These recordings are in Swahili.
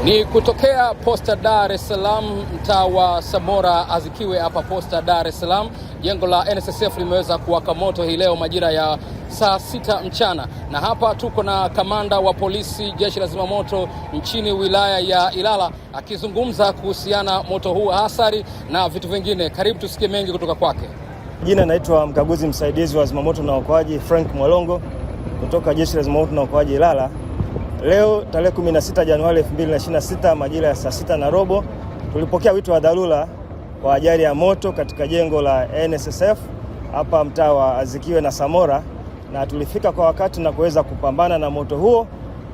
Ni kutokea Posta Dar es Salaam, mtaa wa Samora Azikiwe hapa Posta Dar es Salaam. Jengo la NSSF limeweza kuwaka moto hii leo majira ya saa 6 mchana, na hapa tuko na kamanda wa polisi jeshi la zimamoto nchini wilaya ya Ilala akizungumza kuhusiana moto huu, hasari na vitu vingine. Karibu tusikie mengi kutoka kwake. Jina naitwa mkaguzi msaidizi wa zimamoto na uokoaji Frank Mwalongo kutoka jeshi la zimamoto na uokoaji Ilala. Leo tarehe 16 Januari 2026 majira ya saa 6:15 tulipokea wito wa dharura wa ajali ya moto katika jengo la NSSF hapa mtaa wa Azikiwe na Samora, na tulifika kwa wakati na kuweza kupambana na moto huo,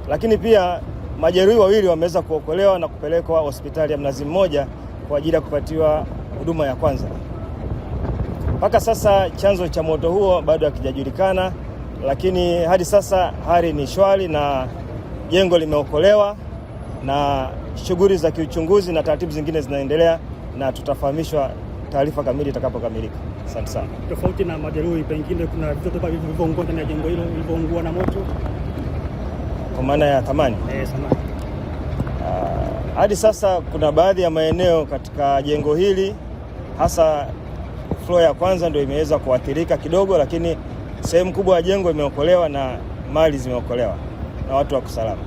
lakini pia majeruhi wawili wameweza kuokolewa na kupelekwa hospitali ya Mnazi Mmoja kwa ajili ya kupatiwa huduma ya kwanza. Mpaka sasa chanzo cha moto huo bado hakijajulikana, lakini hadi sasa hali ni shwari na jengo limeokolewa na shughuli za kiuchunguzi na taratibu zingine zinaendelea, na tutafahamishwa taarifa kamili itakapokamilika. Asante sana. Tofauti na majeruhi, pengine kuna vitu vilivyoungua ndani ya jengo hilo vilivyoungua na moto kwa maana ya thamani? Samani. Hadi sasa kuna baadhi ya maeneo katika jengo hili, hasa floor ya kwanza ndio imeweza kuathirika kidogo, lakini sehemu kubwa ya jengo imeokolewa na mali zimeokolewa na watu wa usalama.